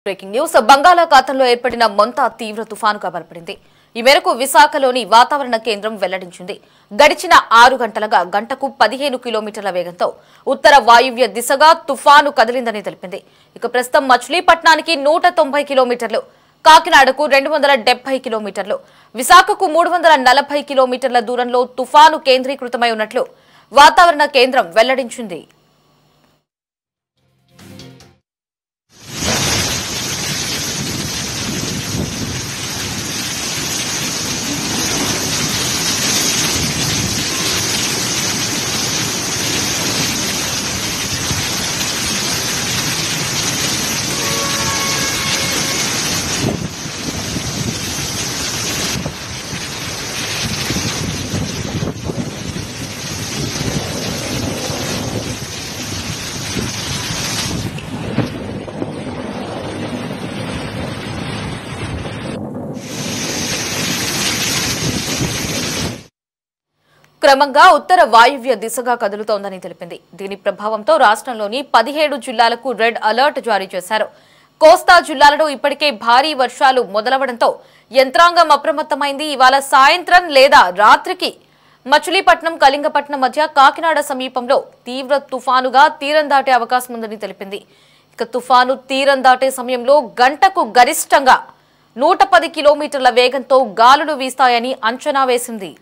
Breaking news బంగాళాఖాతంలో ఏర్పడిన మొంతా తీవ్ర తుఫానుగా బలపడింది. ఈ మేరకు విశాఖలోని వాతావరణ కేంద్రం వెల్లడించింది. గడిచిన 6 గంటలుగా గంటకు 15 కిలోమీటర్ల వేగంతో ఉత్తర వాయువ్య దిశగా తుఫాను కదిలిందని తెలిపింది. ఇక ప్రస్తుతం మచిలీపట్నానికి 190 కిలోమీటర్లు, కాకినాడకు 270 కిలోమీటర్లు, విశాఖకు 340 కిలోమీటర్ల దూరంలో తుఫాను కేంద్రీకృతమై ఉన్నట్లు వాతావరణ కేంద్రం వెల్లడించింది. క్రమంగా ఉత్తర వాయువ్య దిశగా కదులుతోందని తెలిపింది. దీని ప్రభావంతో రాష్ట్రంలోని 17 జిల్లాలకు రెడ్ అలర్ట్ జారీ చేశారు. కోస్తా జిల్లాలలో ఇప్పటికే భారీ వర్షాలు మొదలవడంతో యంత్రాంగం అప్రమత్తమైంది. ఇవాళ సాయంత్రం లేదా రాత్రికి మచిలీపట్నం, కళింగపట్నం మధ్య కాకినాడ సమీపంలో తీవ్ర తుఫానుగా తీరం దాటే అవకాశం ఉందని తెలిపింది. ఇక తుఫాను తీరం దాటే సమయంలో గంటకు గరిష్టంగా 110 కిలోమీటర్ల వేగంతో గాలులు వీస్తాయని అంచనా వేసింది.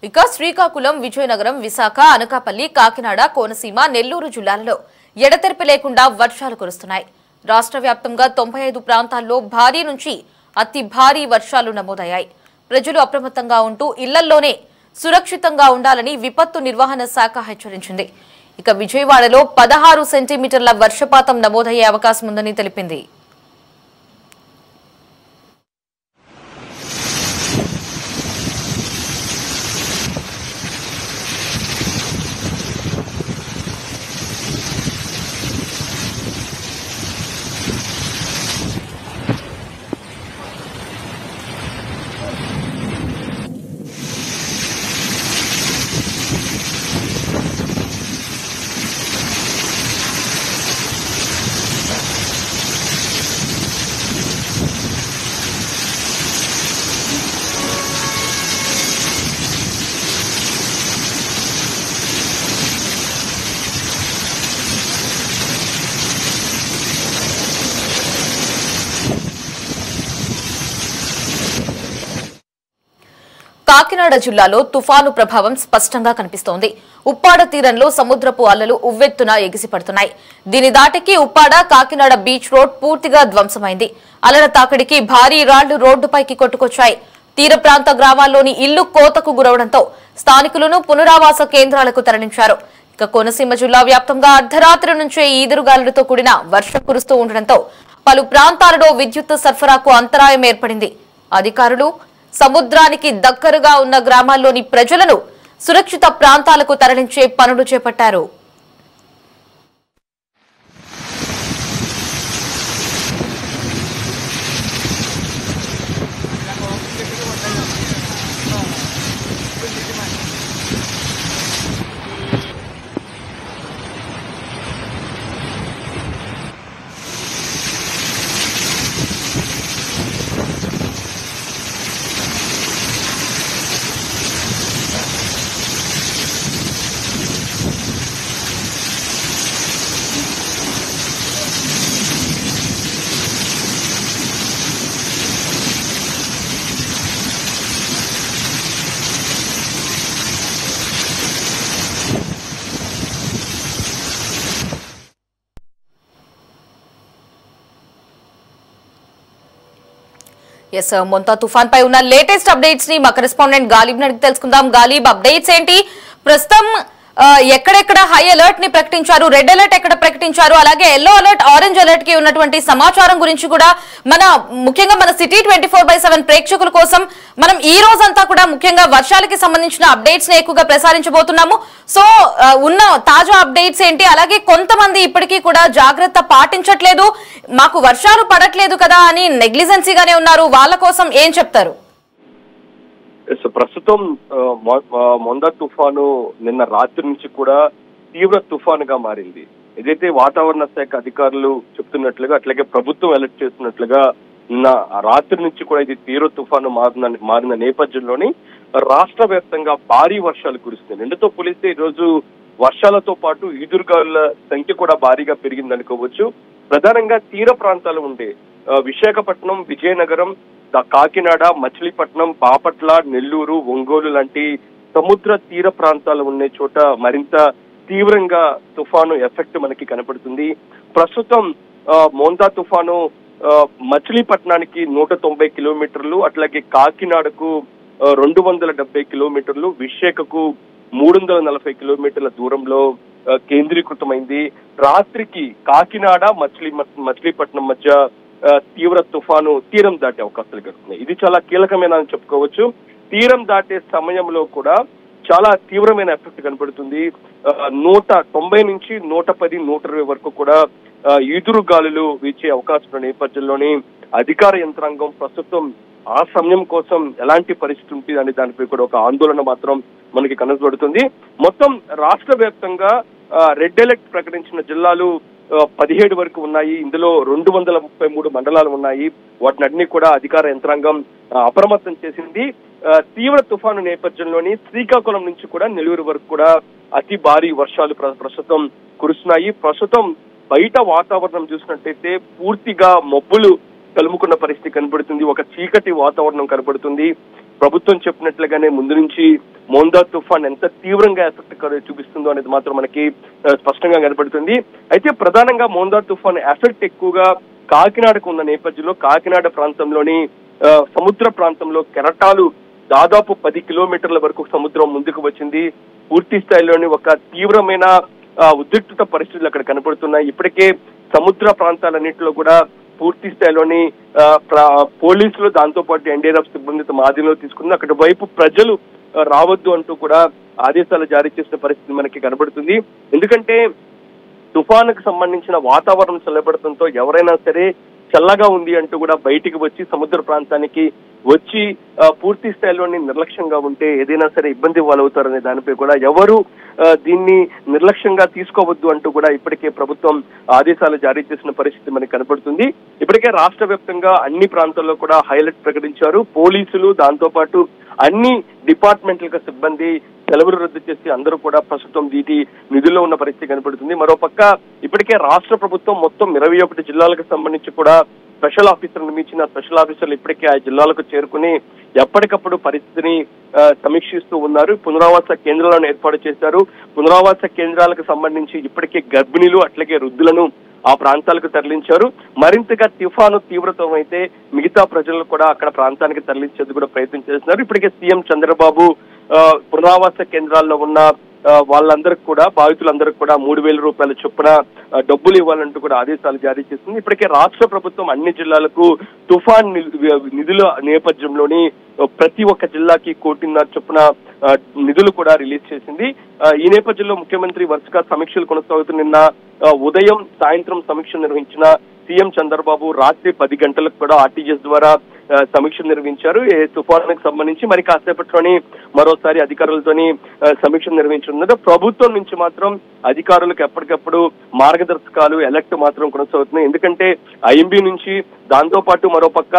ఇక శ్రీకాకుళం, విజయనగరం, విశాఖ, అనకాపల్లి, కాకినాడ, కోనసీమ, నెల్లూరు జిల్లాలలో ఎడతెరిపి లేకుండా వర్షాలు కురుస్తున్నాయి. రాష్ట్ర వ్యాప్తంగా 95 ప్రాంతాల్లో భారీ నుంచి అతి భారీ వర్షాలు నమోదయ్యాయి. ప్రజలు అప్రమత్తంగా ఉంటూ ఇళ్లల్లోనే సురక్షితంగా ఉండాలని విపత్తు నిర్వహణ శాఖ హెచ్చరించింది. ఇక విజయవాడలో 16 సెంటీమీటర్ల వర్షపాతం నమోదయ్యే అవకాశం ఉందని తెలిపింది. కాకినాడ జిల్లాలో తుఫాను ప్రభావం స్పష్టంగా కనిపిస్తోంది. ఉప్పాడ తీరంలో సముద్రపు అలలు ఉవ్వెత్తున ఎగిసిపడుతున్నాయి. దీని దాటికి ఉప్పాడ, కాకినాడ బీచ్ రోడ్ పూర్తిగా ధ్వంసమైంది. అలల తాకిడికి భారీ రాళ్లు రోడ్డుపైకి కొట్టుకొచ్చాయి. తీర ప్రాంత గ్రామాల్లోని ఇళ్లు కోతకు గురవడంతో స్థానికులను పునరావాస కేంద్రాలకు తరలించారు. ఇక కోనసీమ జిల్లా వ్యాప్తంగా అర్ధరాత్రి నుంచే ఈదురుగాలులతో కూడిన వర్షం కురుస్తూ ఉండడంతో పలు ప్రాంతాలలో విద్యుత్ సరఫరాకు అంతరాయం ఏర్పడింది. అధికారులు సముద్రానికి దగ్గరగా ఉన్న గ్రామాల్లోని ప్రజలను సురక్షిత ప్రాంతాలకు తరలించే పనులు చేపట్టారు. ఎస్ మొంతా తుఫాన్ పై ఉన్న లేటెస్ట్ అప్డేట్స్ ని మా కరెస్పాండెంట్ గాలిబ్ అడిగి తెలుసుకుందాం. గాలిబ్, అప్డేట్స్ ఏంటి? ప్రస్తుతం ఎక్కడెక్కడ హై అలర్ట్ ని ప్రకటించారు, రెడ్ అలర్ట్ ఎక్కడ ప్రకటించారు, అలాగే ఎల్లో అలర్ట్, ఆరెంజ్ అలర్ట్ కి ఉన్నటువంటి సమాచారం గురించి కూడా ముఖ్యంగా మన సిటీ 24/7 ప్రేక్షకుల కోసం మనం ఈ రోజంతా కూడా ముఖ్యంగా వర్షాలకి సంబంధించిన అప్డేట్స్ ని ఎక్కువగా ప్రసారించబోతున్నాము. సో ఉన్న తాజా అప్డేట్స్ ఏంటి? అలాగే కొంతమంది ఇప్పటికీ కూడా జాగ్రత్త పాటించట్లేదు, మాకు వర్షాలు పడట్లేదు కదా అని నెగ్లిజెన్సీగానే ఉన్నారు, వాళ్ళ కోసం ఏం చెప్తారు? ప్రస్తుతం మొందా తుఫాను నిన్న రాత్రి నుంచి కూడా తీవ్ర తుఫానుగా మారింది. ఏదైతే వాతావరణ శాఖ అధికారులు చెప్తున్నట్లుగా, అట్లాగే ప్రభుత్వం అలర్ట్ చేస్తున్నట్లుగా నిన్న రాత్రి నుంచి కూడా ఇది తీవ్ర తుఫాను మారిన నేపథ్యంలోని రాష్ట్ర వ్యాప్తంగా భారీ వర్షాలు కురుస్తున్నాయి. నిన్నతో పోలిస్తే ఈ రోజు వర్షాలతో పాటు ఈదురుగాలుల సంఖ్య కూడా భారీగా పెరిగింది అనుకోవచ్చు. ప్రధానంగా తీర ప్రాంతాలు ఉండే విశాఖపట్నం, విజయనగరం, కాకినాడ, మచిలీపట్నం, బాపట్ల, నెల్లూరు, ఒంగోలు లాంటి సముద్ర తీర ప్రాంతాలు ఉండే చోట మరింత తీవ్రంగా తుఫాను ఎఫెక్ట్ మనకి కనపడుతుంది. ప్రస్తుతం మోందా తుఫాను మచిలీపట్నానికి 190 కిలోమీటర్లు, అట్లాగే కాకినాడకు 270 కిలోమీటర్లు, విశాఖకు 340 కిలోమీటర్ల దూరంలో కేంద్రీకృతమైంది. రాత్రికి కాకినాడ, మచిలీపట్నం మధ్య తీవ్ర తుఫాను తీరం దాటే అవకాశాలు కలుగుతున్నాయి. ఇది చాలా కీలకమైన అని చెప్పుకోవచ్చు. తీరం దాటే సమయంలో కూడా చాలా తీవ్రమైన ఎఫెక్ట్ కనపడుతుంది. 190 నుంచి 110, 120 వరకు కూడా ఈదురు గాలులు వీచే అవకాశం ఉన్న నేపథ్యంలోని అధికార యంత్రాంగం ప్రస్తుతం ఆ సమయం కోసం ఎలాంటి పరిస్థితి ఉంటుంది అనే దానిపై కూడా ఒక ఆందోళన మాత్రం మనకి కనబడుతుంది. మొత్తం రాష్ట్ర వ్యాప్తంగా రెడ్ అలర్ట్ ప్రకటించిన జిల్లాలు 17 వరకు ఉన్నాయి. ఇందులో 233 మండలాలు ఉన్నాయి. వాటిని అన్ని కూడా అధికార యంత్రాంగం అప్రమత్తం చేసింది. తీవ్ర తుఫాను నేపథ్యంలోని శ్రీకాకుళం నుంచి కూడా నెల్లూరు వరకు కూడా అతి భారీ వర్షాలు ప్రస్తుతం కురుస్తున్నాయి. ప్రస్తుతం బయట వాతావరణం చూసినట్టయితే పూర్తిగా మబ్బులు కలుముకున్న పరిస్థితి కనబడుతుంది. ఒక చీకటి వాతావరణం కనబడుతుంది. ప్రభుత్వం చెప్పినట్లుగానే ముందు నుంచి మోందా తుఫాన్ ఎంత తీవ్రంగా ఎఫెక్ట్ చూపిస్తుందో అనేది మాత్రం మనకి స్పష్టంగా కనబడుతుంది. అయితే ప్రధానంగా మోందా తుఫాన్ ఎఫెక్ట్ ఎక్కువగా కాకినాడకు ఉన్న నేపథ్యంలో కాకినాడ ప్రాంతంలోని సముద్ర ప్రాంతంలో కెరటాలు దాదాపు 10 కిలోమీటర్ల వరకు సముద్రం ముందుకు వచ్చింది. పూర్తి స్థాయిలోని ఒక తీవ్రమైన ఉద్రిక్తత పరిస్థితులు అక్కడ కనబడుతున్నాయి. ఇప్పటికే సముద్ర ప్రాంతాలన్నింటిలో కూడా పూర్తి స్థాయిలోని పోలీసులు, దాంతో పాటు ఎన్డీఆర్ఎఫ్ సిబ్బంది తమ ఆధీనంలో తీసుకుంది. అక్కడ వైపు ప్రజలు రావద్దు అంటూ కూడా ఆదేశాలు జారీ చేసిన పరిస్థితి మనకి కనబడుతుంది. ఎందుకంటే తుఫానుకు సంబంధించిన వాతావరణం చల్లబడటంతో ఎవరైనా సరే చల్లగా ఉంది అంటూ కూడా బయటికి వచ్చి సముద్ర ప్రాంతానికి వచ్చి పూర్తి స్థాయిలోని నిర్లక్ష్యంగా ఉంటే ఏదైనా సరే ఇబ్బంది పాలవుతారనే దానిపై కూడా ఎవరు దీన్ని నిర్లక్ష్యంగా తీసుకోవద్దు అంటూ కూడా ఇప్పటికే ప్రభుత్వం ఆదేశాలు జారీ చేసిన పరిస్థితి మనకి కనపడుతుంది. ఇప్పటికే రాష్ట్ర వ్యాప్తంగా అన్ని ప్రాంతాల్లో కూడా హైలైట్ ప్రకటించారు. పోలీసులు, దాంతో పాటు అన్ని డిపార్ట్మెంట్ల సిబ్బంది సెలవులు రద్దు చేసి అందరూ కూడా ప్రస్తుతం వీటి నిధుల్లో ఉన్న పరిస్థితి కనపడుతుంది. మరోపక్క ఇప్పటికే రాష్ట్ర ప్రభుత్వం మొత్తం 21 జిల్లాలకు సంబంధించి కూడా స్పెషల్ ఆఫీసర్లు నియమించిన స్పెషల్ ఆఫీసర్లు ఇప్పటికే ఆ జిల్లాలకు చేరుకుని ఎప్పటికప్పుడు పరిస్థితిని సమీక్షిస్తూ ఉన్నారు. పునరావాస కేంద్రాలను ఏర్పాటు చేశారు. పునరావాస కేంద్రాలకు సంబంధించి ఇప్పటికే గర్భిణీలు అట్లాగే వృద్ధులను ఆ ప్రాంతాలకు తరలించారు. మరింతగా తుఫాను తీవ్రతం అయితే మిగతా ప్రజలను కూడా అక్కడ ప్రాంతానికి తరలించేందుకు కూడా ప్రయత్నం చేస్తున్నారు. ఇప్పటికే సీఎం చంద్రబాబు పునరావాస కేంద్రాల్లో ఉన్న వాళ్ళందరికీ కూడా, బాధితులందరికీ కూడా 3,000 రూపాయల చొప్పున డబ్బులు ఇవ్వాలంటూ కూడా ఆదేశాలు జారీ చేస్తుంది. ఇప్పటికే రాష్ట్ర ప్రభుత్వం అన్ని జిల్లాలకు తుఫాన్ నిధుల నేపథ్యంలోని ప్రతి ఒక్క జిల్లాకి 1.5 కోటి చొప్పున నిధులు కూడా రిలీజ్ చేసింది. ఈ నేపథ్యంలో ముఖ్యమంత్రి వరుసగా సమీక్షలు కొనసాగుతూ నిన్న ఉదయం, సాయంత్రం సమీక్ష నిర్వహించిన సీఎం చంద్రబాబు రాత్రి 10 గంటలకు కూడా ఆర్టీజీఎస్ ద్వారా సమీక్ష నిర్వహించారు. తుఫానుకు సంబంధించి మరి కాసేపట్లోని మరోసారి అధికారులతోని సమీక్ష నిర్వహించనున్నారు. ప్రభుత్వం నుంచి మాత్రం అధికారులకు ఎప్పటికప్పుడు మార్గదర్శకాలు అలర్ట్ మాత్రం కొనసాగుతున్నాయి. ఎందుకంటే ఐఎంబీ నుంచి, దాంతో పాటు మరోపక్క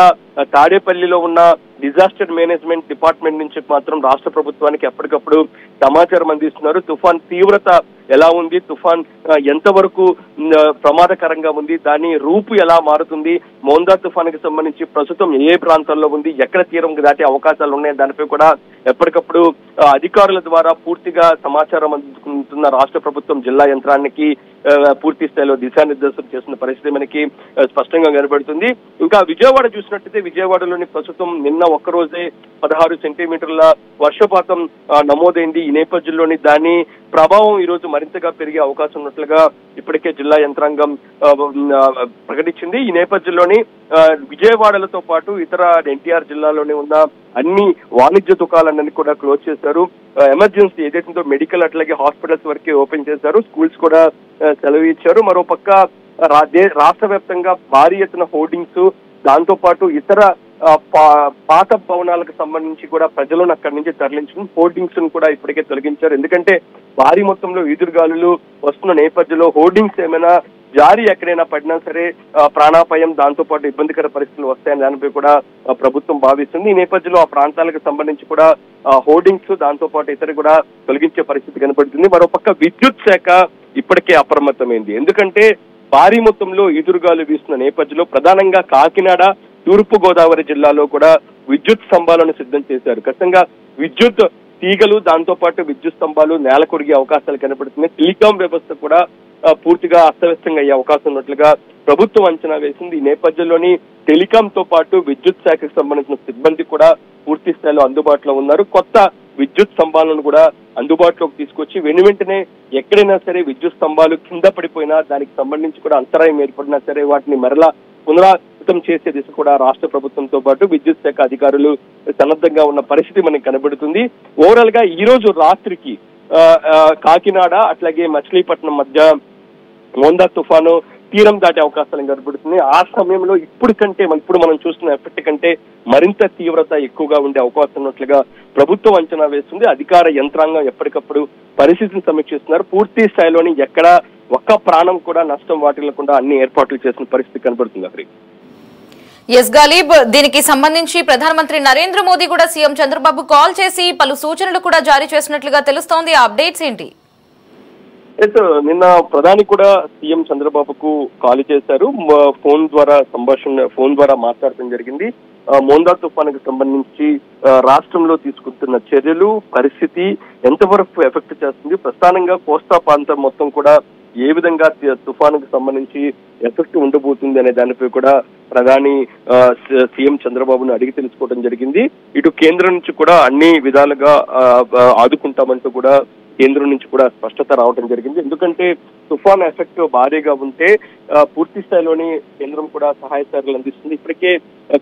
తాడేపల్లిలో ఉన్న డిజాస్టర్ మేనేజ్మెంట్ డిపార్ట్మెంట్ నుంచి మాత్రం రాష్ట్ర ప్రభుత్వానికి ఎప్పటికప్పుడు సమాచారం అందిస్తున్నారు. తుఫాన్ తీవ్రత ఎలా ఉంది, తుఫాన్ ఎంతవరకు ప్రమాదకరంగా ఉంది, దాని రూపు ఎలా మారుతుంది, మోందా తుఫాన్ కి సంబంధించి ప్రస్తుతం ఏ ప్రాంతాల్లో ఉంది, ఎక్కడ తీరం దాటే అవకాశాలు ఉన్నాయి, దానిపై కూడా ఎప్పటికప్పుడు అధికారుల ద్వారా పూర్తిగా సమాచారం అందుకుంటున్న రాష్ట్ర ప్రభుత్వం జిల్లా యంత్రానికి పూర్తి స్థాయిలో దిశానిర్దేశం చేస్తున్న పరిస్థితి మనకి స్పష్టంగా కనబడుతుంది. ఇంకా విజయవాడ చూసినట్టయితే విజయవాడలోని ప్రస్తుతం నిన్న ఒక్కరోజే 16 సెంటీమీటర్ల వర్షపాతం నమోదైంది. ఈ నేపథ్యంలోని దాని ప్రభావం ఈ రోజు మరింతగా పెరిగే అవకాశం ఉన్నట్లుగా ఇప్పటికే జిల్లా యంత్రాంగం ప్రకటించింది. ఈ నేపథ్యంలోని విజయవాడలతో పాటు ఇతర ఎన్టీఆర్ జిల్లాలోనే ఉన్న అన్ని వాణిజ్య దుకాణాలన్నీ కూడా క్లోజ్ చేశారు. ఎమర్జెన్సీ ఏదైతే మెడికల్ అట్లాగే హాస్పిటల్స్ వరకే ఓపెన్ చేశారు. స్కూల్స్ కూడా సెలవు ఇచ్చారు. మరోపక్క రాష్ట్ర వ్యాప్తంగా భారీ ఎత్తున హోర్డింగ్స్, దాంతో పాటు ఇతర పాత భవనాలకు సంబంధించి కూడా ప్రజలను అక్కడి నుంచి తరలించడం, హోర్డింగ్స్ ను కూడా ఇప్పటికే తొలగించారు. ఎందుకంటే భారీ మొత్తంలో ఈదురుగాలులు వస్తున్న నేపథ్యంలో హోర్డింగ్స్ ఏమైనా జారీ ఎక్కడైనా పడినా సరే ప్రాణాపాయం, దాంతో పాటు ఇబ్బందికర పరిస్థితులు వస్తాయని దానిపై కూడా ప్రభుత్వం భావిస్తుంది. ఈ నేపథ్యంలో ఆ ప్రాంతాలకు సంబంధించి కూడా హోర్డింగ్స్, దాంతో పాటు ఇతర కూడా తొలగించే పరిస్థితి కనబడుతుంది. మరోపక్క విద్యుత్ శాఖ ఇప్పటికే అప్రమత్తమైంది. ఎందుకంటే భారీ మొత్తంలో ఈదురుగాలు వీస్తున్న నేపథ్యంలో ప్రధానంగా కాకినాడ, తూర్పు గోదావరి జిల్లాలో కూడా విద్యుత్ స్తంభాలను సిద్ధం చేశారు. ఖచ్చితంగా విద్యుత్ తీగలు, దాంతో పాటు విద్యుత్ స్తంభాలు నేల కొరిగే అవకాశాలు కనబడుతున్నాయి. టెలికాం వ్యవస్థ కూడా పూర్తిగా అస్తవ్యస్తంగా అయ్యే అవకాశం ఉన్నట్లుగా ప్రభుత్వం అంచనా వేసింది. ఈ నేపథ్యంలోని టెలికాం తో పాటు విద్యుత్ శాఖకు సంబంధించిన సిబ్బంది కూడా పూర్తి స్థాయిలో అందుబాటులో ఉన్నారు. కొత్త విద్యుత్ స్తంభాలను కూడా అందుబాటులోకి తీసుకొచ్చి వెంటనే ఎక్కడైనా సరే విద్యుత్ స్తంభాలు కింద పడిపోయినా, దానికి సంబంధించి కూడా అంతరాయం ఏర్పడినా సరే వాటిని మరలా పునరావృతం చేసే దిశ కూడా రాష్ట్ర ప్రభుత్వంతో పాటు విద్యుత్ శాఖ అధికారులు సన్నద్ధంగా ఉన్న పరిస్థితి మనకి కనబడుతుంది. ఓవరాల్ గా ఈ రోజు రాత్రికి కాకినాడ అట్లాగే మచిలీపట్నం మధ్య మోందా తుఫాను తీరం దాటే అవకాశాలు కనబడుతుంది. ఆ సమయంలో ఇప్పుడు మనం చూస్తున్న ఎప్పటికంటే మరింత తీవ్రత ఎక్కువగా ఉండే అవకాశం ఉన్నట్లుగా ప్రభుత్వం అంచనా వేస్తుంది. అధికార యంత్రాంగం ఎప్పటికప్పుడు పరిస్థితిని సమీక్షిస్తున్నారు. పూర్తి స్థాయిలోని ఎక్కడ ఒక్క ప్రాణం కూడా నష్టం వాటిల్లకుండా అన్ని ఏర్పాట్లు చేసిన పరిస్థితి కనబడుతుంది. అక్కడ ఎస్ గాలిబ్, దీనికి సంబంధించి ప్రధానమంత్రి నరేంద్ర మోదీ కూడా సీఎం చంద్రబాబు కాల్ చేసి పలు సూచనలు కూడా జారీ చేసినట్లుగా తెలుస్తోంది. ఆ అప్డేట్స్ ఏంటి? నిన్న ప్రధాని కూడా సీఎం చంద్రబాబుకు కాల్ చేశారు. ఫోన్ ద్వారా మాట్లాడటం జరిగింది. మోందా తుఫానుకు సంబంధించి రాష్ట్రంలో తీసుకుంటున్న చర్యలు, పరిస్థితి ఎంతవరకు ఎఫెక్ట్ చేస్తుంది, ప్రధానంగా కోస్తా ప్రాంతం మొత్తం కూడా ఏ విధంగా తుఫానుకు సంబంధించి ఎఫెక్ట్ ఉండబోతుంది అనే దానిపై కూడా ప్రధాని సీఎం చంద్రబాబును అడిగి తెలుసుకోవడం జరిగింది. ఇటు కేంద్రం నుంచి కూడా అన్ని విధాలుగా ఆదుకుంటామంటూ కూడా కేంద్రం నుంచి కూడా స్పష్టత రావడం జరిగింది. ఎందుకంటే తుఫాన్ ఎఫెక్ట్ భారీగా ఉంటే పూర్తి స్థాయిలోని కేంద్రం కూడా సహాయ సహకారాలు అందిస్తుంది. ఇప్పటికే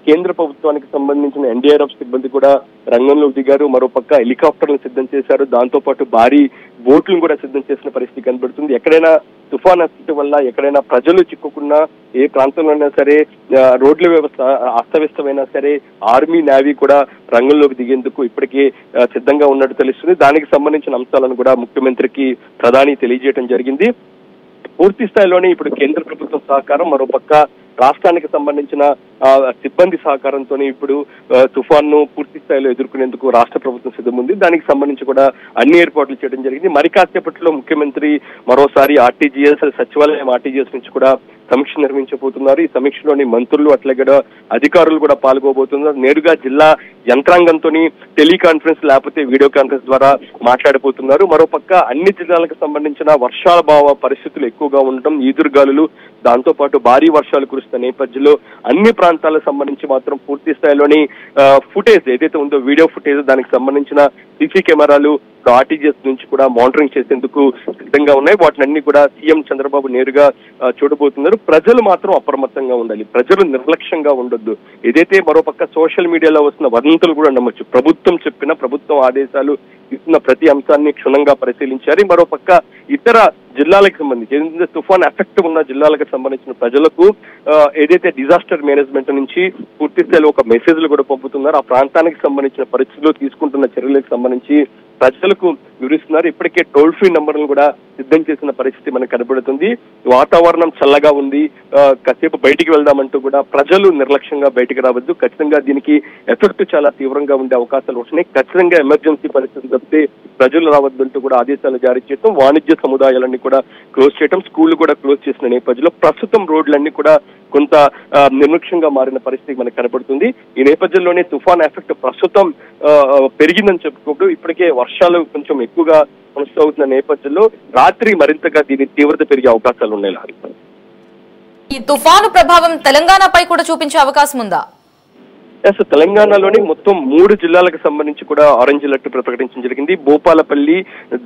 కేంద్ర ప్రభుత్వానికి సంబంధించిన ఎన్డీఆర్ఎఫ్ సిబ్బంది కూడా రంగంలోకి దిగారు. మరోపక్క హెలికాప్టర్లను సిద్ధం చేశారు. దాంతో పాటు భారీ బోట్లను కూడా సిద్ధం చేసిన పరిస్థితి కనబడుతుంది. ఎక్కడైనా తుఫాన్ ఎఫెక్ట్ వల్ల ఎక్కడైనా ప్రజలు చిక్కుకున్నా, ఏ ప్రాంతంలో అయినా సరే రోడ్ల వ్యవస్థ అస్తవ్యస్తమైనా సరే ఆర్మీ, నేవీ కూడా రంగంలోకి దిగేందుకు ఇప్పటికే సిద్ధంగా ఉన్నట్టు తెలుస్తుంది. దానికి సంబంధించిన అంశాలను కూడా ముఖ్యమంత్రికి ప్రధాని తెలియజేయడం జరిగింది. పూర్తి స్థాయిలోనే ఇప్పుడు కేంద్ర ప్రభుత్వం సహకారం, మరోపక్క రాష్ట్రానికి సంబంధించిన సిబ్బంది సహకారంతో ఇప్పుడు తుఫాన్ను పూర్తి స్థాయిలో ఎదుర్కొనేందుకు రాష్ట్ర ప్రభుత్వం సిద్ధముంది. దానికి సంబంధించి కూడా అన్ని ఏర్పాట్లు చేయడం జరిగింది. మరి కాసేపట్లో ముఖ్యమంత్రి మరోసారి ఆర్టీజీఎస్, సచివాలయం ఆర్టీజీఎస్ నుంచి కూడా సమీక్ష నిర్వహించబోతున్నారు. ఈ సమీక్షలోని మంత్రులు అట్లాగే అధికారులు కూడా పాల్గొబోతున్నారు. నేరుగా జిల్లా యంత్రాంగంతో టెలికాన్ఫరెన్స్ లేకపోతే వీడియో కాన్ఫరెన్స్ ద్వారా మాట్లాడబోతున్నారు. మరోపక్క అన్ని జిల్లాలకు సంబంధించిన వర్షాల పరిస్థితులు ఎక్కువగా ఉండటం, ఈదురుగాలులు, దాంతో పాటు భారీ వర్షాలు కురుస్తున్న నేపథ్యంలో అన్ని ప్రాంతాలకు సంబంధించి మాత్రం పూర్తి స్థాయిలోని ఫుటేజ్ ఏదైతే ఉందో, వీడియో ఫుటేజ్, దానికి సంబంధించిన సీసీ కెమెరాలు ఆర్టీజీఎస్ నుంచి కూడా మానిటరింగ్ చేసేందుకు సిద్ధంగా ఉన్నాయి. వాటిని కూడా సీఎం చంద్రబాబు నేరుగా చూడబోతున్నారు. ప్రజలు మాత్రం అప్రమత్తంగా ఉండాలి. ప్రజలు నిర్లక్ష్యంగా ఉండొద్దు. ఏదైతే మరోపక్క సోషల్ మీడియాలో వస్తున్న వదంతులు కూడా నమ్మొచ్చు. ప్రభుత్వం ఆదేశాలు ఇస్తున్న ప్రతి అంశాన్ని క్షుణ్ణంగా పరిశీలించాలి. మరోపక్క ఇతర జిల్లాలకు సంబంధించి ఏదైతే తుఫాన్ ఎఫెక్ట్ ఉన్న జిల్లాలకు సంబంధించిన ప్రజలకు ఏదైతే డిజాస్టర్ మేనేజ్మెంట్ నుంచి పూర్తి స్థాయిలో ఒక మెసేజ్లు కూడా పంపుతున్నారు. ఆ ప్రాంతానికి సంబంధించిన పరిస్థితుల్లో తీసుకుంటున్న చర్యలకు సంబంధించి ప్రజలకు వివరిస్తున్నారు. ఇప్పటికే టోల్ ఫ్రీ నంబర్లను కూడా సిద్ధం చేసిన పరిస్థితి మనకు కనబడుతుంది. వాతావరణం చల్లగా ఉంది, కాసేపు బయటికి వెళ్దామంటూ కూడా ప్రజలు నిర్లక్ష్యంగా బయటికి రావద్దు, ఖచ్చితంగా దీనికి ఎఫెక్ట్ చాలా తీవ్రంగా ఉండే అవకాశాలు వస్తున్నాయి, ఖచ్చితంగా ఎమర్జెన్సీ పరిస్థితి తప్పితే ప్రజలు రావద్దంటూ కూడా ఆదేశాలు జారీ చేయడం, వాణిజ్య సముదాయాలన్నీ కూడా క్లోజ్ చేయడం, స్కూళ్లు కూడా క్లోజ్ చేసిన నేపథ్యంలో ప్రస్తుతం రోడ్లన్నీ కూడా కొంత నిర్లక్ష్యంగా మారిన పరిస్థితి మనకు కనబడుతుంది. ఈ నేపథ్యంలోనే తుఫాన్ ఎఫెక్ట్ ప్రస్తుతం పెరిగిందని చెప్పుకోవడం, ఇప్పటికే వర్షాలు కొంచెం ఎక్కువగా కొనసాగుతున్న నేపథ్యంలో రాత్రి మరింతగా దీని తీవ్రత పెరిగే అవకాశాలు ఉన్నాయి. ఈ తుఫాను ప్రభావం తెలంగాణపై కూడా చూపించే అవకాశం ఉందా? తెలంగాణలోని మొత్తం 3 జిల్లాలకు సంబంధించి కూడా ఆరెంజ్ అలర్ట్ ప్రకటించడం జరిగింది. భూపాలపల్లి,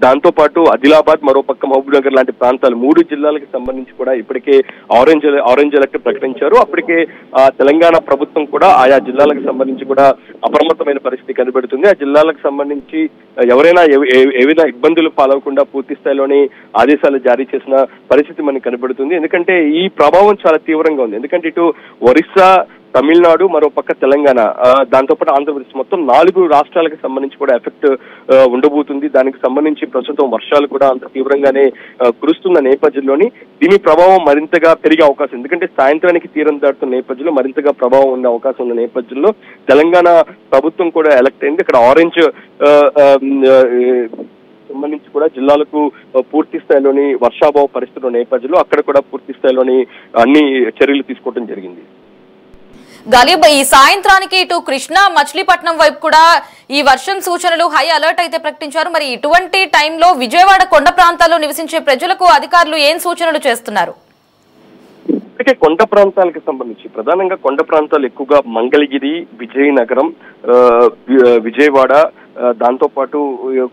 దాంతో పాటు ఆదిలాబాద్, మరోపక్క మహబూబ్ నగర్ లాంటి ప్రాంతాలు 3 జిల్లాలకు సంబంధించి కూడా ఇప్పటికే ఆరెంజ్ అలర్ట్ ప్రకటించారు. అప్పటికే తెలంగాణ ప్రభుత్వం కూడా ఆయా జిల్లాలకు సంబంధించి కూడా అప్రమత్తమైన పరిస్థితి కనబడుతుంది. ఆ జిల్లాలకు సంబంధించి ఎవరైనా ఏవైనా ఇబ్బందులు పాలవకుండా పూర్తి స్థాయిలోని ఆదేశాలు జారీ చేసిన పరిస్థితి మనకు కనబడుతుంది. ఎందుకంటే ఈ ప్రభావం చాలా తీవ్రంగా ఉంది. ఎందుకంటే ఇటు ఒరిస్సా, తమిళనాడు, మరో పక్క తెలంగాణ, దాంతోపాటు ఆంధ్రప్రదేశ్, మొత్తం 4 రాష్ట్రాలకు సంబంధించి కూడా ఎఫెక్ట్ ఉండబోతుంది. దానికి సంబంధించి ప్రస్తుతం వర్షాలు కూడా అంత తీవ్రంగానే కురుస్తున్న నేపథ్యంలోని దీని ప్రభావం మరింతగా పెరిగే అవకాశం, ఎందుకంటే సాయంత్రానికి తీరం దాటుతున్న నేపథ్యంలో మరింతగా ప్రభావం ఉండే అవకాశం ఉన్న నేపథ్యంలో తెలంగాణ ప్రభుత్వం కూడా ఎలక్ట్ అయింది. ఇక్కడ ఆరెంజ్ సంబంధించి కూడా జిల్లాలకు పూర్తి స్థాయిలోని వర్షాభావ పరిస్థితుల నేపథ్యంలో అక్కడ కూడా పూర్తి స్థాయిలోని అన్ని చర్యలు తీసుకోవడం జరిగింది. గలీబ్, ఈ సాయంత్రానికి ఇటు కృష్ణా, మచిలీపట్నం వైపు కూడా ఈ వర్షం సూచనలు హై అలర్ట్ అయితే ప్రకటించారు. మరి ఇటువంటి టైంలో విజయవాడ కొండ ప్రాంతాల్లో నివసించే ప్రజలకు అధికారులు ఏం సూచనలు చేస్తున్నారు? ఇప్పటికే కొండ ప్రాంతాలకు సంబంధించి ప్రధానంగా కొండ ప్రాంతాలు ఎక్కువగా మంగళగిరి, విజయనగరం, విజయవాడ, దాంతో పాటు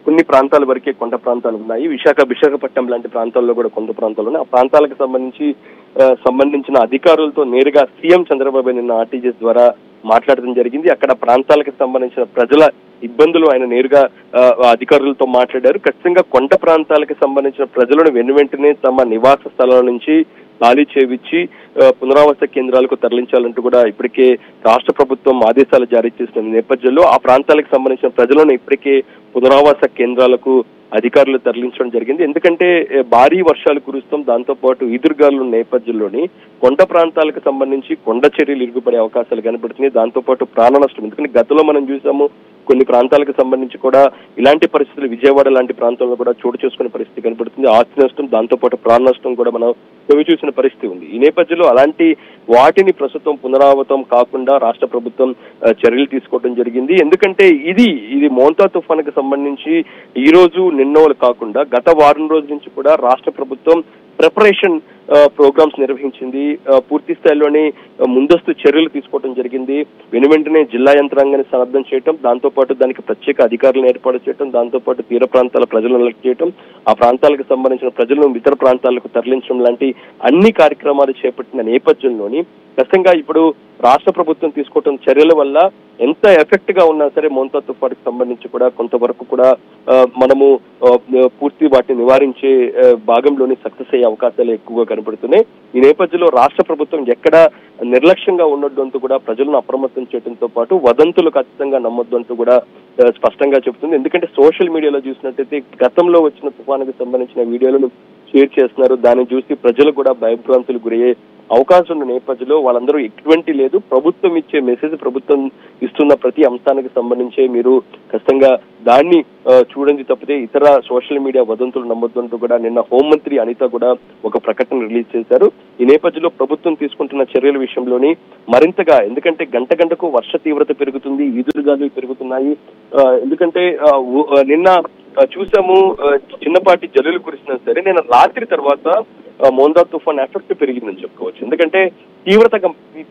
కొన్ని ప్రాంతాల వరకే కొండ ప్రాంతాలు ఉన్నాయి. విశాఖపట్నం లాంటి ప్రాంతాల్లో కూడా కొండ ప్రాంతాలు ఉన్నాయి. ఆ ప్రాంతాలకు సంబంధించిన అధికారులతో నేరుగా సీఎం చంద్రబాబు నిన్న ఆర్టీజీఎస్ ద్వారా మాట్లాడడం జరిగింది. అక్కడ ప్రాంతాలకు సంబంధించిన ప్రజల ఇబ్బందులు ఆయన నేరుగా అధికారులతో మాట్లాడారు. ఖచ్చితంగా కొండ ప్రాంతాలకు సంబంధించిన ప్రజలను వెనువెంటనే తమ నివాస స్థలాల నుంచి ఖాళీ చేయించి పునరావాస కేంద్రాలకు తరలించాలంటూ కూడా ఇప్పటికే రాష్ట్ర ప్రభుత్వం ఆదేశాలు జారీ చేసిన నేపథ్యంలో ఆ ప్రాంతాలకు సంబంధించిన ప్రజలను ఇప్పటికే పునరావాస కేంద్రాలకు అధికారులు తరలించడం జరిగింది. ఎందుకంటే భారీ వర్షాలు కురుస్తాం, దాంతో పాటు ఈదురుగాలుల నేపథ్యంలోని కొండ ప్రాంతాలకు సంబంధించి కొండ చర్యలు ఇరుగుపడే అవకాశాలు కనబడుతున్నాయి. దాంతో పాటు ప్రాణ నష్టం, ఎందుకంటే గతంలో మనం చూసాము కొన్ని ప్రాంతాలకు సంబంధించి కూడా ఇలాంటి పరిస్థితులు విజయవాడ లాంటి ప్రాంతాల్లో కూడా చోటు చేసుకునే పరిస్థితి కనబడుతుంది. ఆస్తి నష్టం, దాంతో పాటు ప్రాణ నష్టం కూడా మనం చవి చూసిన పరిస్థితి ఉంది. ఈ నేపథ్యంలో అలాంటి వాటిని ప్రస్తుతం పునరావృతం కాకుండా రాష్ట్ర ప్రభుత్వం చర్యలు తీసుకోవడం జరిగింది. ఎందుకంటే ఇది మోంతా తుఫానుకు సంబంధించి ఈ రోజు నిన్నోలు కాకుండా గత వారం రోజుల నుంచి కూడా రాష్ట్ర ప్రభుత్వం ప్రిపరేషన్ ప్రోగ్రామ్స్ నిర్వహించింది. పూర్తి స్థాయిలోనే ముందస్తు చర్యలు తీసుకోవడం జరిగింది. వెనువెంటనే జిల్లా యంత్రాంగాన్ని సన్నద్ధం చేయడం, దాంతో పాటు దానికి ప్రత్యేక అధికారులను ఏర్పాటు చేయడం, దాంతో పాటు తీర ప్రాంతాల ప్రజలను అలర్ట్ చేయడం, ఆ ప్రాంతాలకు సంబంధించిన ప్రజలను ఇతర ప్రాంతాలకు తరలించడం లాంటి అన్ని కార్యక్రమాలు చేపట్టిన నేపథ్యంలోని ఖచ్చితంగా ఇప్పుడు రాష్ట్ర ప్రభుత్వం తీసుకుంటున్న చర్యల వల్ల ఎంత ఎఫెక్ట్ గా ఉన్నా సరే మోంతా తుఫానుకు సంబంధించి కూడా కొంతవరకు కూడా మనము పూర్తి వాటిని నివారించే భాగంలోని సక్సెస్ అయ్యే అవకాశాలు ఎక్కువగా కనబడుతున్నాయి. ఈ నేపథ్యంలో రాష్ట్ర ప్రభుత్వం ఎక్కడ నిర్లక్ష్యంగా ఉండొద్దంటూ కూడా ప్రజలను అప్రమత్తం చేయడంతో పాటు వదంతులు ఖచ్చితంగా నమ్మొద్దంటూ కూడా స్పష్టంగా చెబుతుంది. ఎందుకంటే సోషల్ మీడియాలో చూసినట్టయితే గతంలో వచ్చిన తుఫానుకు సంబంధించిన వీడియోలను షేర్ చేస్తున్నారు. దాన్ని చూసి ప్రజలు కూడా భయభ్రాంతులు గురయ్యే అవకాశం ఉన్న నేపథ్యంలో వాళ్ళందరూ ఎటువంటి లేదు, ప్రభుత్వం ఇచ్చే మెసేజ్, ప్రభుత్వం ఇస్తున్న ప్రతి అంశానికి సంబంధించే మీరు ఖచ్చితంగా దాన్ని చూడండి తప్పితే ఇతర సోషల్ మీడియా వదంతులు నమ్మొద్దంటూ కూడా నిన్న హోంమంత్రి అనిత కూడా ఒక ప్రకటన రిలీజ్ చేశారు. ఈ నేపథ్యంలో ప్రభుత్వం తీసుకుంటున్న చర్యల విషయంలోని మరింతగా, ఎందుకంటే గంటకు వర్ష తీవ్రత పెరుగుతుంది, ఈదురుగాలులు పెరుగుతున్నాయి. ఎందుకంటే నిన్న చూసాము చిన్నపాటి జల్లులు కురిసినా సరే నిన్న రాత్రి తర్వాత మోందా తుఫాన్ ఎఫెక్ట్ పెరిగిందని చెప్పుకోవచ్చు. ఎందుకంటే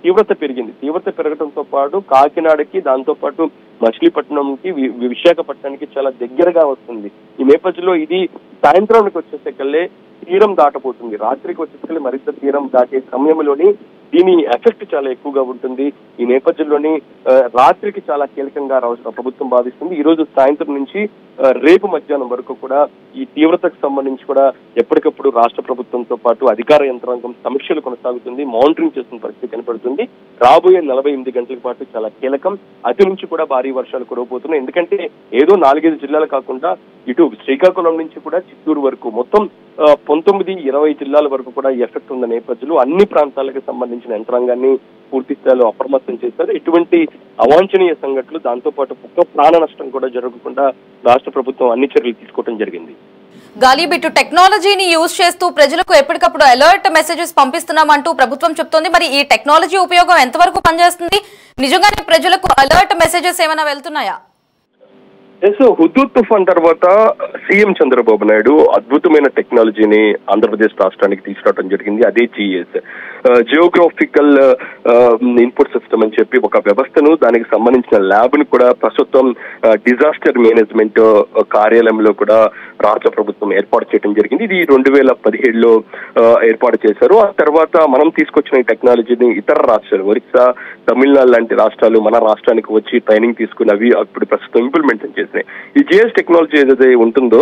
తీవ్రత పెరిగింది. తీవ్రత పెరగడంతో పాటు కాకినాడకి, దాంతో పాటు మచిలీపట్నంకి విశాఖపట్నానికి చాలా దగ్గరగా వస్తుంది. ఈ నేపథ్యంలో ఇది సాయంత్రానికి వచ్చేసరికల్లే తీరం దాటబోతుంది. రాత్రికి వచ్చేసరికి మరింత తీరం దాటే సమయంలోని దీని ఎఫెక్ట్ చాలా ఎక్కువగా ఉంటుంది. ఈ నేపథ్యంలోని రాత్రికి చాలా కీలకంగా ప్రభుత్వం భావిస్తుంది. ఈ రోజు సాయంత్రం నుంచి రేపు మధ్యాహ్నం వరకు కూడా ఈ తీవ్రతకు సంబంధించి కూడా ఎప్పటికప్పుడు రాష్ట్ర ప్రభుత్వంతో పాటు అధికార యంత్రాంగం సమీక్షలు కొనసాగుతుంది, మానిటరింగ్ చేస్తున్న పరిస్థితి కనపడుతుంది. రాబోయే 48 గంటల పాటు చాలా కీలకం. అతి నుంచి కూడా భారీ వర్షాలు కురవబోతున్నాయి. ఎందుకంటే ఏదో 4-5 జిల్లాలు కాకుండా ఇటు శ్రీకాకుళం నుంచి కూడా చిత్తూరు వరకు మొత్తం 19-20 జిల్లాల వరకు కూడా ఈ ఎఫెక్ట్ ఉన్న నేపథ్యంలో అన్ని ప్రాంతాలకు సంబంధించిన యంత్రాంగాన్ని పూర్తి స్థాయిలో అప్రమత్తం చేశారు. ఎటువంటి అవాంఛనీయ సంఘటనలు, దాంతో పాటు ఒక్క ప్రాణ నష్టం కూడా జరగకుండా రాష్ట్ర ప్రభుత్వం అన్ని చర్యలు తీసుకోవడం జరిగింది. గాలిబ్, ఇటు టెక్నాలజీని యూజ్ చేస్తూ ప్రజలకు ఎప్పటికప్పుడు అలర్ట్ మెసేజెస్ పంపిస్తున్నామంటూ ప్రభుత్వం చెప్తోంది. మరి ఈ టెక్నాలజీ ఉపయోగం ఎంతవరకు పనిచేస్తుంది? నిజంగానే ప్రజలకు అలర్ట్ మెసేజెస్ ఏమైనా వెళ్తున్నాయా? హుదూద్ తుఫాన్ తర్వాత సీఎం చంద్రబాబు నాయుడు అద్భుతమైన టెక్నాలజీని ఆంధ్రప్రదేశ్ రాష్ట్రానికి తీసుకురావడం జరిగింది. అదే జిఎస్, జియోగ్రాఫికల్ ఇన్పుట్ సిస్టమ్ అని చెప్పి ఒక వ్యవస్థను, దానికి సంబంధించిన ల్యాబ్ ను కూడా ప్రస్తుతం డిజాస్టర్ మేనేజ్మెంట్ కార్యాలయంలో కూడా రాష్ట్ర ప్రభుత్వం ఏర్పాటు చేయడం జరిగింది. ఇది 2017లో ఏర్పాటు చేశారు. ఆ తర్వాత మనం తీసుకొచ్చిన ఈ టెక్నాలజీని ఇతర రాష్ట్రాలు, ఒరిస్సా, తమిళనాడు లాంటి రాష్ట్రాలు మన రాష్ట్రానికి వచ్చి ట్రైనింగ్ తీసుకున్నవి అప్పుడు ప్రస్తుతం ఇంప్లిమెంట్ చేశారు. ఈ జిఎస్ టెక్నాలజీ ఏదైతే ఉంటుందో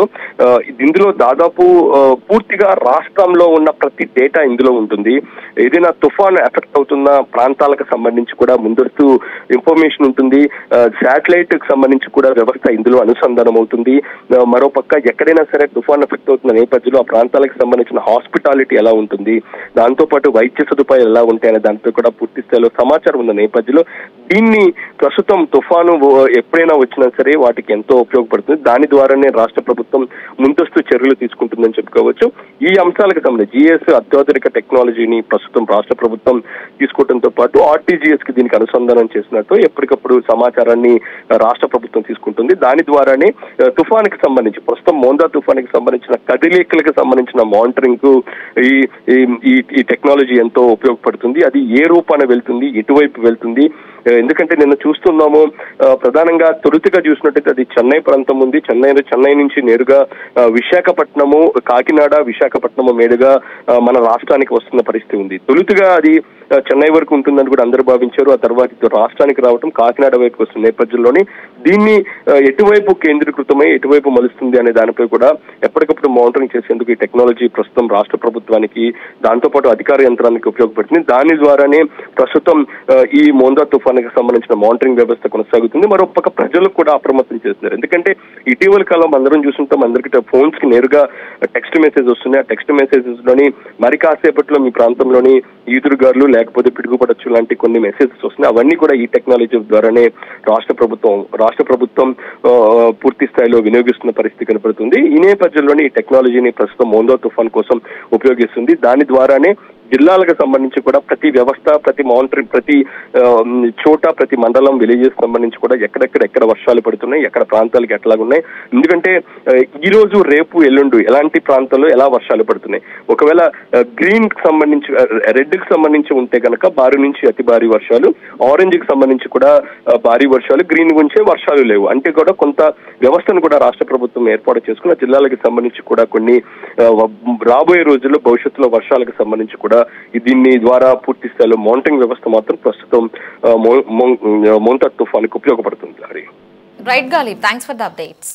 ఇందులో దాదాపు పూర్తిగా రాష్ట్రంలో ఉన్న ప్రతి డేటా ఇందులో ఉంటుంది. ఏదైనా తుఫాన్ ఎఫెక్ట్ అవుతున్న ప్రాంతాలకు సంబంధించి కూడా ముందస్తు ఇన్ఫర్మేషన్ ఉంటుంది. శాటిలైట్ కి సంబంధించి కూడా వ్యవస్థ ఇందులో అనుసంధానం అవుతుంది. మరోపక్క ఎక్కడైనా సరే తుఫాన్ ఎఫెక్ట్ అవుతున్న నేపథ్యంలో ఆ ప్రాంతాలకు సంబంధించిన హాస్పిటాలిటీ ఎలా ఉంటుంది, దాంతో పాటు వైద్య సదుపాయాలు ఎలా ఉంటాయనే దానిపై కూడా పూర్తి స్థాయిలో సమాచారం ఉన్న నేపథ్యంలో దీన్ని ప్రస్తుతం తుఫాను ఎప్పుడైనా వచ్చినా సరే వాటికి ఎంతో ఉపయోగపడుతుంది. దాని ద్వారానే రాష్ట్ర ప్రభుత్వం ముందస్తు చర్యలు తీసుకుంటుందని చెప్పుకోవచ్చు. ఈ అంశాలకు సంబంధించి జిఎస్ అత్యాధునిక టెక్నాలజీని ప్రస్తుతం రాష్ట్ర ప్రభుత్వం తీసుకోవడంతో పాటు ఆర్టీజీఎస్ కి దీనికి అనుసంధానం చేసినట్టు ఎప్పటికప్పుడు సమాచారాన్ని రాష్ట్ర ప్రభుత్వం తీసుకుంటుంది. దాని ద్వారానే తుఫాన్ కి సంబంధించి ప్రస్తుతం మోందా తుఫాన్ కి సంబంధించిన కదలికలకు సంబంధించిన మానిటరింగ్ కు ఈ టెక్నాలజీ ఎంతో ఉపయోగపడుతుంది. అది ఏ రూపాన వెళ్తుంది, ఎటువైపు వెళ్తుంది, ఎందుకంటే నిన్న చూస్తున్నాము ప్రధానంగా తొలుతగా చూసినట్టయితే అది చెన్నై ప్రాంతం ఉంది. చెన్నై నుంచి నేరుగా విశాఖపట్నము, కాకినాడ, విశాఖపట్నము మీదుగా మన రాష్ట్రానికి వస్తున్న పరిస్థితి ఉంది. తొలుతగా అది చెన్నై వరకు ఉంటుందని కూడా అందరూ భావించారు. ఆ తర్వాత రాష్ట్రానికి రావడం కాకినాడ వైపుకి వస్తున్న నేపథ్యంలోని దీన్ని ఎటువైపు కేంద్రీకృతమై ఎటువైపు మలుస్తుంది అనే దానిపై కూడా ఎప్పటికప్పుడు మానిటరింగ్ చేసేందుకు ఈ టెక్నాలజీ ప్రస్తుతం రాష్ట్ర ప్రభుత్వానికి, దాంతో పాటు అధికార యంత్రానికి ఉపయోగపడుతుంది. దాని ద్వారానే ప్రస్తుతం ఈ మోందా తుఫాన్కి సంబంధించిన మానిటరింగ్ వ్యవస్థ కొనసాగుతుంది. మరోపక్క ప్రజలకు కూడా అప్రమత్తం చేస్తున్నారు. ఎందుకంటే ఇటీవల కాలం అందరం చూస్తుంటాం, అందరికీ ఫోన్స్ కి నేరుగా టెక్స్ట్ మెసేజ్ వస్తున్నాయి. ఆ టెక్స్ట్ మెసేజెస్ లోని మరి కాసేపట్లో మీ ప్రాంతంలోని ఈదురుగారులు లేకపోతే పిడుగుపడచ్చు లాంటి కొన్ని మెసేజెస్ వస్తున్నాయి. అవన్నీ కూడా ఈ టెక్నాలజీ ద్వారానే రాష్ట్ర ప్రభుత్వం పూర్తి స్థాయిలో వినియోగిస్తున్న పరిస్థితి కనపడుతుంది. ఈ నేపథ్యంలోని ఈ టెక్నాలజీని ప్రస్తుతం మోందా తుఫాన్ కోసం ఉపయోగిస్తుంది. దాని ద్వారానే జిల్లాలకు సంబంధించి కూడా ప్రతి వ్యవస్థ, ప్రతి మానిటరింగ్, ప్రతి చోట, ప్రతి మండలం, విలేజెస్ సంబంధించి కూడా ఎక్కడ వర్షాలు పడుతున్నాయి, ఎక్కడ ప్రాంతాలకు ఎట్లాగున్నాయి, ఎందుకంటే ఈ రోజు రేపు ఎల్లుండు ఎలాంటి ప్రాంతాల్లో ఎలా వర్షాలు పడుతున్నాయి. ఒకవేళ గ్రీన్ కి సంబంధించి, రెడ్ కి సంబంధించి ఉంటే కనుక భారీ నుంచి అతి భారీ వర్షాలు, ఆరెంజ్ కి సంబంధించి కూడా భారీ వర్షాలు, గ్రీన్ గురించే వర్షాలు లేవు అంటే కూడా కొంత వ్యవస్థను కూడా రాష్ట్ర ప్రభుత్వం ఏర్పాటు చేసుకున్న జిల్లాలకు సంబంధించి కూడా కొన్ని రాబోయే రోజుల్లో భవిష్యత్తులో వర్షాలకు సంబంధించి కూడా దీన్ని ద్వారా పూర్తి స్థాయిలో మానిటరింగ్ వ్యవస్థ మాత్రం ప్రస్తుతం మోంతా తుఫాన్కు ఉపయోగపడుతుంది. Right Ghalib, thanks for the updates.